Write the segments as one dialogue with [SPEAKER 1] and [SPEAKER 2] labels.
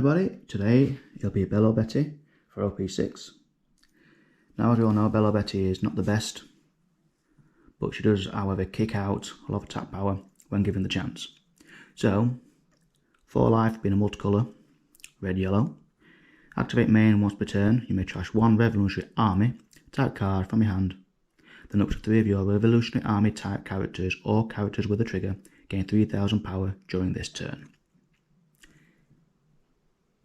[SPEAKER 1] everybody, today it'll be Belo for OP6. Now as we all know, Belo is not the best, but she does however kick out a lot of attack power when given the chance. So, 4 life being a multicolour, red, yellow. Activate main once per turn, you may trash 1 Revolutionary Army type card from your hand. Then up to 3 of your Revolutionary Army type characters or characters with a trigger gain 3000 power during this turn.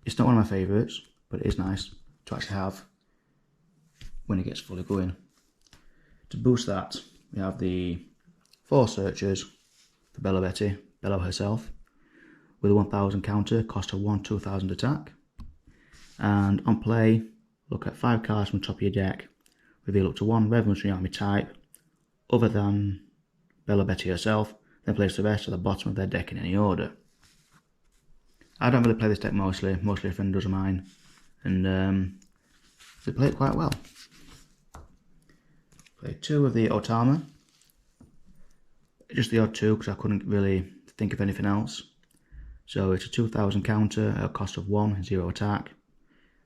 [SPEAKER 1] It's not one of my favourites, but it is nice to actually have when it gets fully going. To boost that, we have the 4 searchers for Belo herself, with a 1000 counter, cost of 1 2000 attack. And on play, look at 5 cards from the top of your deck, reveal up to 1 Revolutionary Army type, other than Belo herself, then place the rest at the bottom of their deck in any order. I don't really play this deck mostly a friend does of mine, and they play it quite well. Play 2 of the Otama, just the odd 2 because I couldn't really think of anything else. So it's a 2000 counter at a cost of 1, 0 attack,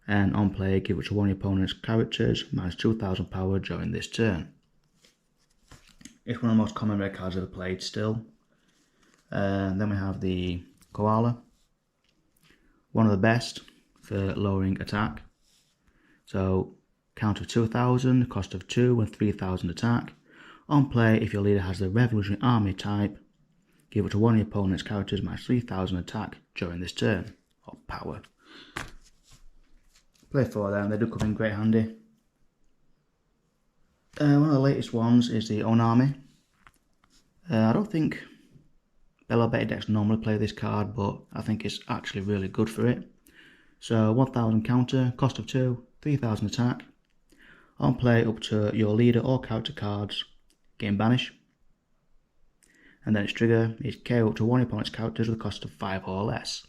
[SPEAKER 1] and on play give it to one of your opponent's characters minus 2000 power during this turn. It's one of the most common red cards ever played still. Then we have the Koala, one of the best for lowering attack. So count of 2000, cost of 2 and 3000 attack. On play, if your leader has the Revolutionary Army type, give it to one of your opponent's characters minus 3000 attack during this turn, or power. Play 4 there, and they do come in great handy. One of the latest ones is the Onami. I don't think Belo decks normally play this card, but I think it's actually really good for it. So 1000 counter, cost of 2, 3000 attack. On play, up to your leader or character cards gain banish. And then its trigger is KO up to one of your opponent's characters with a cost of 5 or less.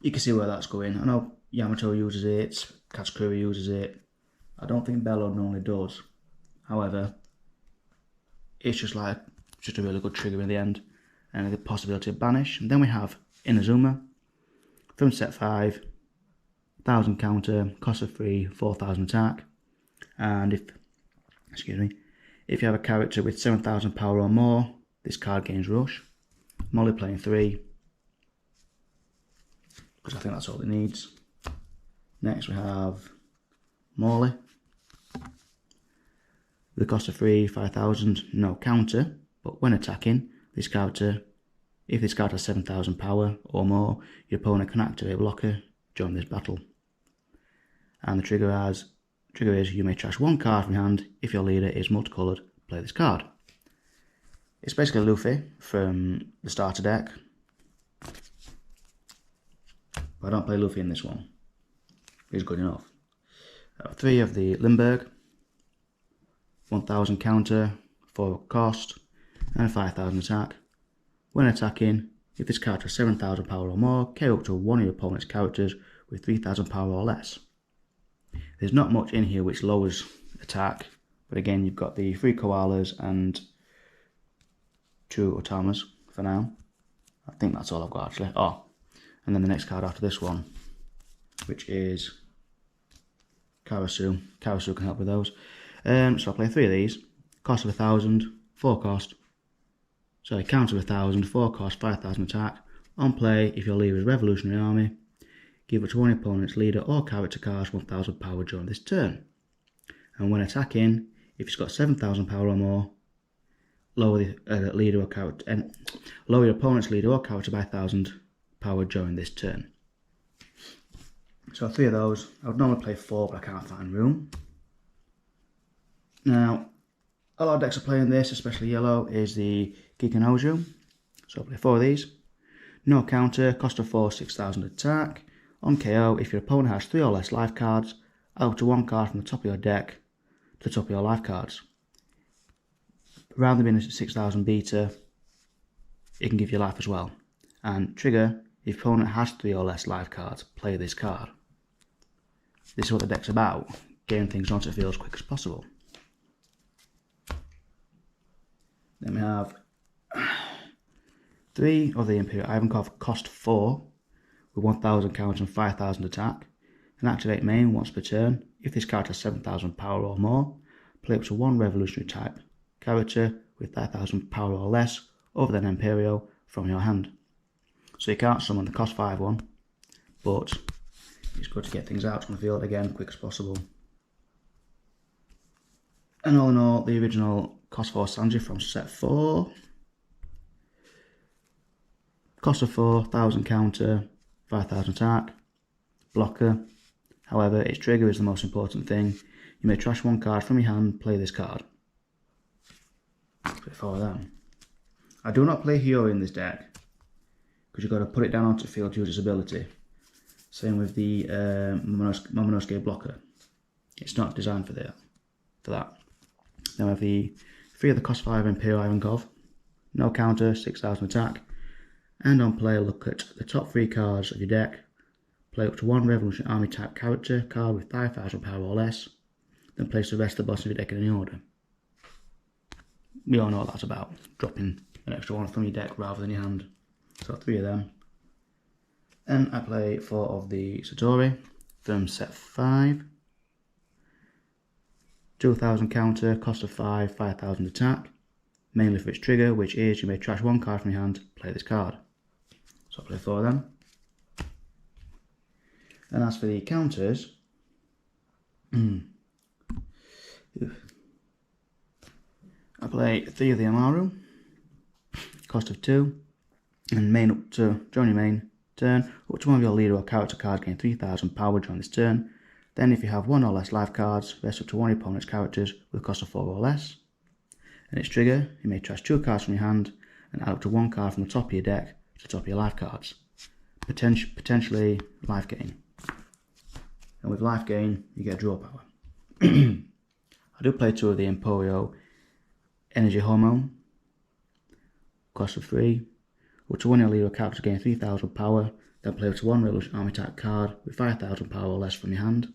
[SPEAKER 1] You can see where that's going. I know Yamato uses it, Katsukuri uses it. I don't think Belo normally does. However, it's just a really good trigger in the end, and the possibility of banish. And then we have Inazuma from set 5, 1000 counter, cost of 3, 4000 attack. And if you have a character with 7000 power or more, this card gains rush. I'm only playing 3 because I think that's all it needs. Next we have Morley with a cost of 3, 5000, no counter, but when attacking this character, if this card has 7000 power or more, your opponent can activate a blocker during this battle. And the trigger is you may trash 1 card from your hand. If your leader is multicoloured, play this card. It's basically Luffy from the starter deck, but I don't play Luffy in this one. He's good enough. 3 of the Limburg, 1000 counter, 4 cost, and 5000 attack. When attacking, if this character has 7000 power or more, KO up to one of your opponent's characters with 3000 power or less. There's not much in here which lowers attack, but again you've got the 3 koalas and 2 otamas for now. I think that's all I've got actually. Oh, and then the next card after this one, which is Karasu. Karasu can help with those. So I'll play 3 of these. Cost of 1000, 4 cost. Sorry, counter 1000, 4 cost, 5000 attack. On play, if your leader is Revolutionary Army, give it to one of your opponent's leader or character cards 1000 power during this turn. And when attacking, if it's got 7000 power or more, lower the leader or character, and lower your opponent's leader or character by 1000 power during this turn. So 3 of those. I would normally play 4, but I can't find room. Now, a lot of decks are playing this, especially yellow, is the Kikinoju. So I'll play 4 of these. No counter, cost of 4, 6000 attack. On KO, if your opponent has 3 or less life cards, add up to 1 card from the top of your deck to the top of your life cards. Rather than being a 6000 beta, it can give you life as well. And trigger, if your opponent has 3 or less life cards, play this card. This is what the deck's about, getting things onto the field as quick as possible. Then we have 3 of the Imperial Ivankov cost 4 with 1000 counter and 5000 attack, and activate main once per turn. If this character has 7000 power or more, play up to 1 revolutionary type character with 5000 power or less other than Imperial from your hand. So you can't summon the cost 5 one, but it's good to get things out on the field again as quick as possible. And all in all, the original cost 4 Sanji from set 4. Cost of 4, 1000 counter, 5000 attack, blocker. However, its trigger is the most important thing. You may trash 1 card from your hand, play this card. Play 4 of them. I do not play Hiyori in this deck, because you've got to put it down onto the field to use its ability. Same with the Momonosuke blocker. It's not designed for that. Then we have the 3 of the cost 5 Imperial Ivankov. No counter, 6000 attack. And on play, look at the top 3 cards of your deck. Play up to 1 Revolutionary Army type character card with 5000 power or less. Then place the rest of the bottom of your deck in any order. We all know what that's about. Dropping an extra 1 from your deck rather than your hand. So 3 of them. And I play 4 of the Satori from set 5. 2000 counter, cost of 5, 5000 attack. Mainly for its trigger, which is you may trash 1 card from your hand, play this card. So I play 4 of them. And as for the counters, I play 3 of the Amaru, cost of 2, and main up to join your main turn, up to 1 of your leader or character cards gain 3000 power during this turn. Then if you have 1 or less life cards, rest up to 1 of your opponent's characters with a cost of 4 or less. And its trigger, you may trash 2 cards from your hand and add up to 1 card from the top of your deck to the top of your life cards. Potentially life gain. And with life gain, you get draw power. I do play 2 of the Emporio Energy Hormone, cost of 3. Up to 1 of your leader character gain 3000 power, then play up to 1 Revolution Army type card with 5000 power or less from your hand.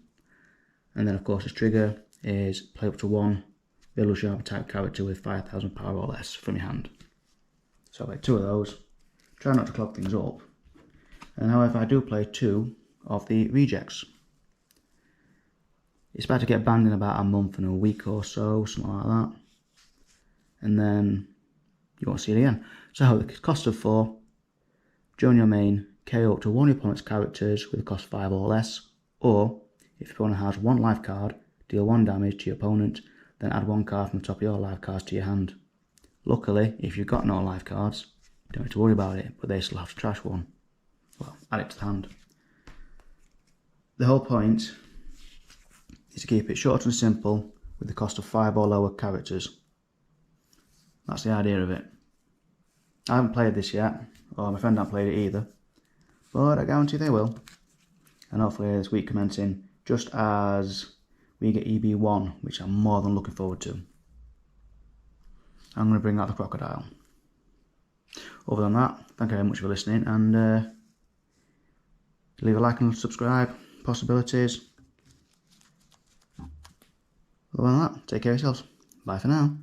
[SPEAKER 1] And then of course its trigger is play up to 1 Revolution Army type character with 5000 power or less from your hand. So I play 2 of those, try not to clog things up. And however, I do play 2 of the rejects. It's about to get banned in about a month and a week or so, something like that. And then you won't see it again. So the cost of 4, join your main, KO up to 1 of your opponent's characters with a cost 5 or less, or if your opponent has 1 life card, deal 1 damage to your opponent, then add 1 card from the top of your life cards to your hand. Luckily, if you've got no life cards, you don't have to worry about it, but they still have to trash 1. Well, add it to the hand. The whole point is to keep it short and simple with the cost of 5 or lower characters. That's the idea of it. I haven't played this yet, or my friend hasn't played it either, but I guarantee they will. And hopefully this week commencing, just as we get EB1, which I'm more than looking forward to. I'm going to bring out the crocodile. Other than that, thank you very much for listening, and leave a like and subscribe, possibilities. Other than that, take care of yourselves. Bye for now.